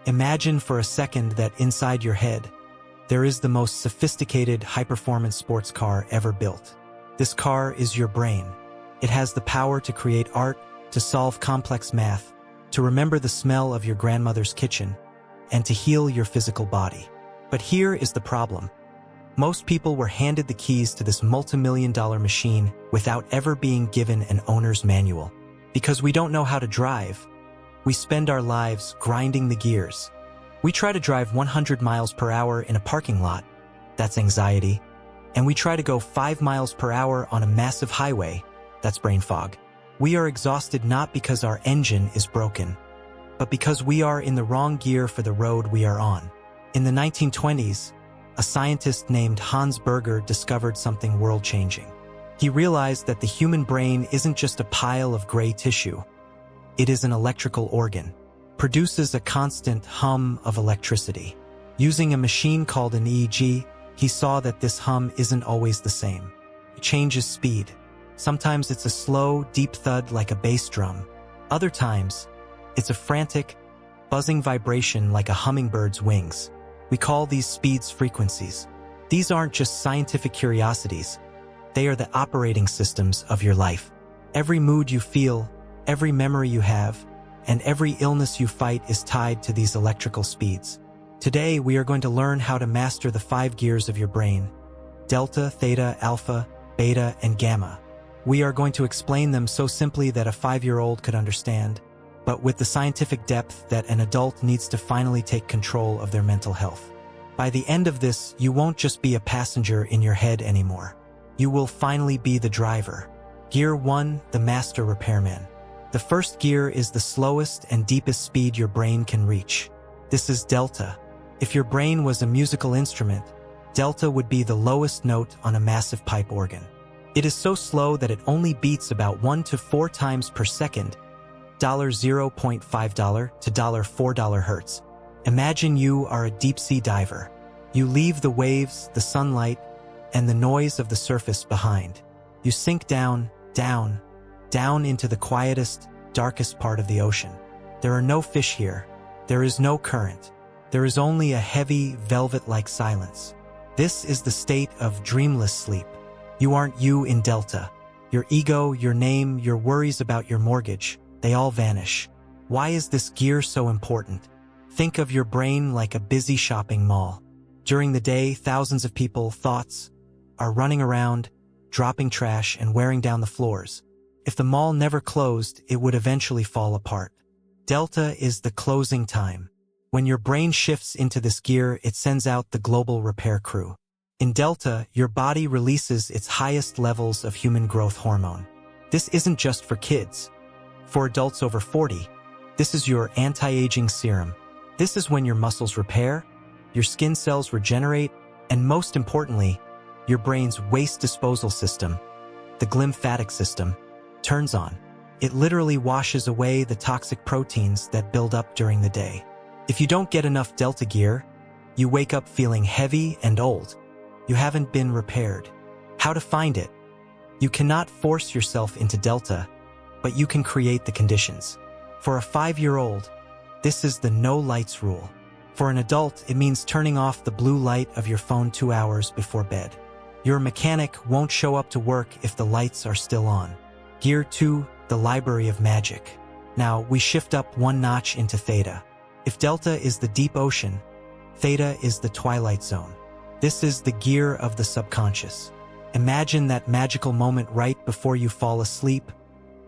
Imagine for a second that inside your head, there is the most sophisticated high-performance sports car ever built. This car is your brain. It has the power to create art, to solve complex math, to remember the smell of your grandmother's kitchen, and to heal your physical body. But here is the problem. Most people were handed the keys to this multi-million-dollar machine without ever being given an owner's manual. Because we don't know how to drive, we spend our lives grinding the gears. We try to drive 100 miles per hour in a parking lot. That's anxiety. And we try to go 5 miles per hour on a massive highway. That's brain fog. We are exhausted not because our engine is broken, but because we are in the wrong gear for the road we are on. In the 1920s, a scientist named Hans Berger discovered something world-changing. He realized that the human brain isn't just a pile of gray tissue. It is an electrical organ, produces a constant hum of electricity. Using a machine called an EEG, he saw that this hum isn't always the same. It changes speed. Sometimes it's a slow, deep thud like a bass drum. Other times, it's a frantic, buzzing vibration like a hummingbird's wings. We call these speeds frequencies. These aren't just scientific curiosities. They are the operating systems of your life. Every mood you feel, every memory you have, and every illness you fight is tied to these electrical speeds. Today, we are going to learn how to master the 5 gears of your brain: delta, theta, alpha, beta, and gamma. We are going to explain them so simply that a 5-year-old could understand, but with the scientific depth that an adult needs to finally take control of their mental health. By the end of this, you won't just be a passenger in your head anymore. You will finally be the driver. Gear 1, the master repairman. The first gear is the slowest and deepest speed your brain can reach. This is delta. If your brain was a musical instrument, delta would be the lowest note on a massive pipe organ. It is so slow that it only beats about 1 to 4 times per second, $0.5 to $4 hertz. Imagine you are a deep-sea diver. You leave the waves, the sunlight, and the noise of the surface behind. You sink down, down, down into the quietest, darkest part of the ocean. There are no fish here. There is no current. There is only a heavy, velvet-like silence. This is the state of dreamless sleep. You aren't you in delta. Your ego, your name, your worries about your mortgage, they all vanish. Why is this gear so important? Think of your brain like a busy shopping mall. During the day, thousands of thoughts, are running around, dropping trash and wearing down the floors. If the mall never closed, it would eventually fall apart. Delta is the closing time. When your brain shifts into this gear, it sends out the global repair crew. In delta, your body releases its highest levels of human growth hormone. This isn't just for kids. For adults over 40, this is your anti-aging serum. This is when your muscles repair, your skin cells regenerate, and most importantly, your brain's waste disposal system, the glymphatic system, turns on. It literally washes away the toxic proteins that build up during the day. If you don't get enough delta gear, you wake up feeling heavy and old. You haven't been repaired. How to find it? You cannot force yourself into delta, but you can create the conditions. For a 5-year-old, this is the no lights rule. For an adult, it means turning off the blue light of your phone 2 hours before bed. Your mechanic won't show up to work if the lights are still on. Gear 2, the library of magic. Now, we shift up 1 notch into theta. If delta is the deep ocean, theta is the twilight zone. This is the gear of the subconscious. Imagine that magical moment right before you fall asleep,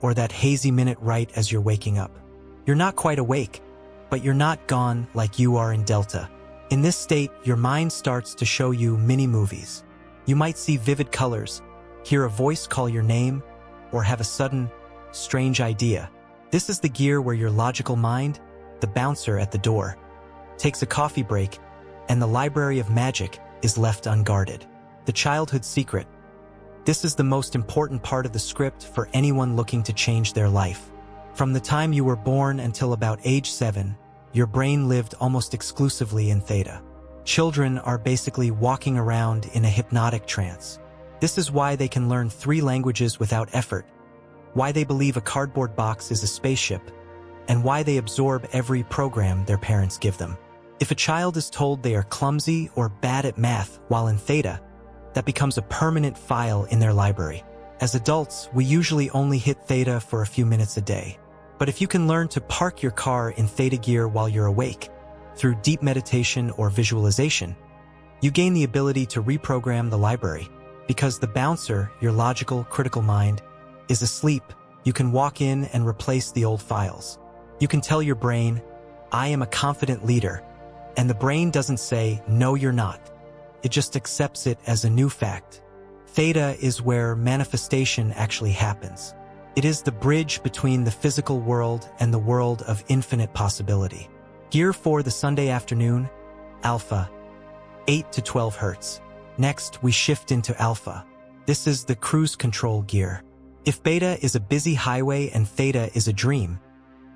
or that hazy minute right as you're waking up. You're not quite awake, but you're not gone like you are in delta. In this state, your mind starts to show you mini-movies. You might see vivid colors, hear a voice call your name, or have a sudden, strange idea. This is the gear where your logical mind, the bouncer at the door, takes a coffee break, and the library of magic is left unguarded. The childhood secret. This is the most important part of the script for anyone looking to change their life. From the time you were born until about age 7, your brain lived almost exclusively in theta. Children are basically walking around in a hypnotic trance. This is why they can learn 3 languages without effort, why they believe a cardboard box is a spaceship, and why they absorb every program their parents give them. If a child is told they are clumsy or bad at math while in Theta, that becomes a permanent file in their library. As adults, we usually only hit Theta for a few minutes a day. But if you can learn to park your car in Theta gear while you're awake, through deep meditation or visualization, you gain the ability to reprogram the library. Because the bouncer, your logical, critical mind, is asleep, you can walk in and replace the old files. You can tell your brain, I am a confident leader, and the brain doesn't say, no, you're not. It just accepts it as a new fact. Theta is where manifestation actually happens. It is the bridge between the physical world and the world of infinite possibility. Gear for the Sunday afternoon, Alpha, 8 to 12 Hertz. Next, we shift into Alpha. This is the cruise control gear. If Beta is a busy highway and Theta is a dream,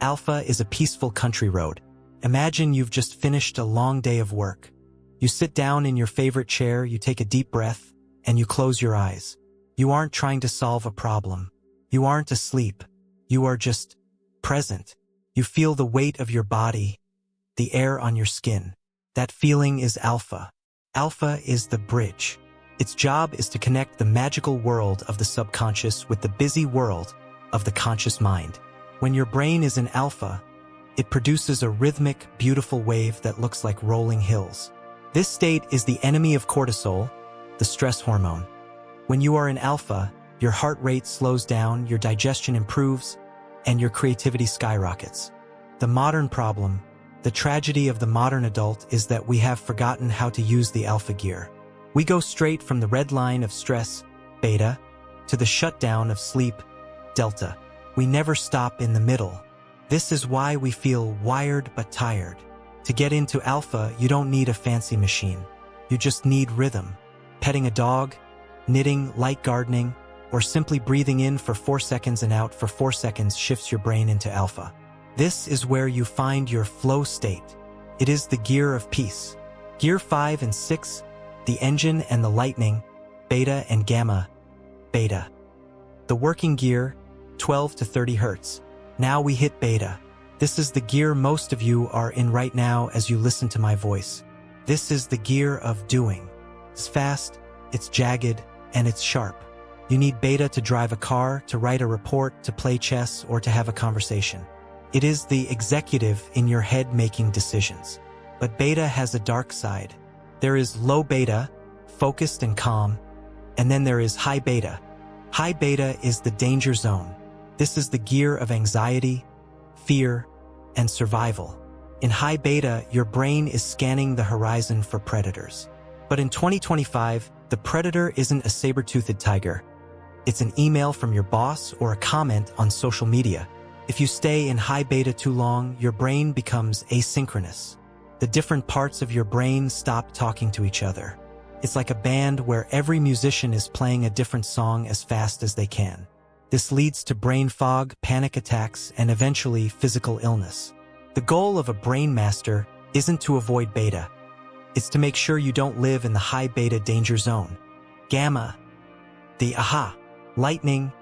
Alpha is a peaceful country road. Imagine you've just finished a long day of work. You sit down in your favorite chair, you take a deep breath, and you close your eyes. You aren't trying to solve a problem. You aren't asleep. You are just present. You feel the weight of your body, the air on your skin. That feeling is Alpha. Alpha is the bridge. Its job is to connect the magical world of the subconscious with the busy world of the conscious mind. When your brain is in Alpha, it produces a rhythmic, beautiful wave that looks like rolling hills. This state is the enemy of cortisol, the stress hormone. When you are in Alpha, your heart rate slows down, your digestion improves, and your creativity skyrockets. The modern problem, the tragedy of the modern adult, is that we have forgotten how to use the Alpha gear. We go straight from the red line of stress, Beta, to the shutdown of sleep, Delta. We never stop in the middle. This is why we feel wired but tired. To get into Alpha, you don't need a fancy machine. You just need rhythm. Petting a dog, knitting, light gardening, or simply breathing in for 4 seconds and out for 4 seconds shifts your brain into Alpha. This is where you find your flow state. It is the gear of peace. Gear 5 and 6, the engine and the lightning, Beta and Gamma, Beta. The working gear, 12 to 30 Hertz. Now we hit Beta. This is the gear most of you are in right now as you listen to my voice. This is the gear of doing. It's fast, it's jagged, and it's sharp. You need Beta to drive a car, to write a report, to play chess, or to have a conversation. It is the executive in your head making decisions. But Beta has a dark side. There is low Beta, focused and calm, and then there is high Beta. High Beta is the danger zone. This is the gear of anxiety, fear, and survival. In high Beta, your brain is scanning the horizon for predators. But in 2025, the predator isn't a saber-toothed tiger. It's an email from your boss or a comment on social media. If you stay in high Beta too long, your brain becomes asynchronous. The different parts of your brain stop talking to each other. It's like a band where every musician is playing a different song as fast as they can. This leads to brain fog, panic attacks, and eventually physical illness. The goal of a brain master isn't to avoid Beta. It's to make sure you don't live in the high Beta danger zone. Gamma, the aha, lightning,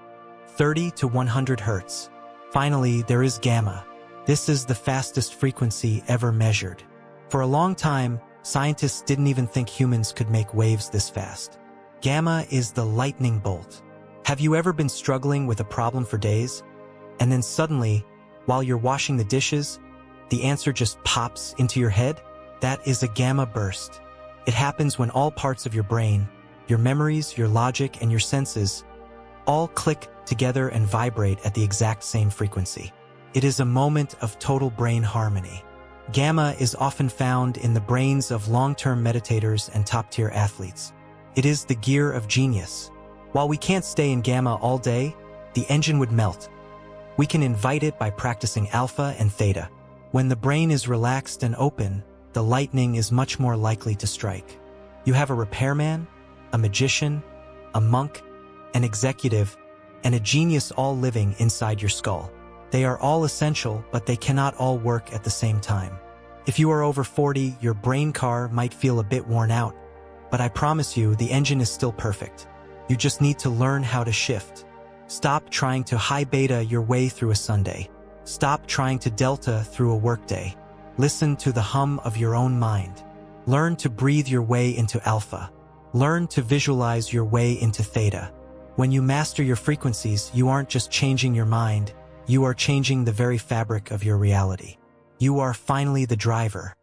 30 to 100 Hertz. Finally, there is Gamma. This is the fastest frequency ever measured. For a long time, scientists didn't even think humans could make waves this fast. Gamma is the lightning bolt. Have you ever been struggling with a problem for days? And then suddenly, while you're washing the dishes, the answer just pops into your head? That is a gamma burst. It happens when all parts of your brain, your memories, your logic, and your senses, all click together and vibrate at the exact same frequency. It is a moment of total brain harmony. Gamma is often found in the brains of long-term meditators and top-tier athletes. It is the gear of genius. While we can't stay in Gamma all day, the engine would melt. We can invite it by practicing Alpha and Theta. When the brain is relaxed and open, the lightning is much more likely to strike. You have a repairman, a magician, a monk, an executive, and a genius all living inside your skull. They are all essential, but they cannot all work at the same time. If you are over 40, your brain car might feel a bit worn out, but I promise you the engine is still perfect. You just need to learn how to shift. Stop trying to high Beta your way through a Sunday. Stop trying to delta through a workday. Listen to the hum of your own mind. Learn to breathe your way into alpha. Learn to visualize your way into theta. When you master your frequencies, you aren't just changing your mind, you are changing the very fabric of your reality. You are finally the driver,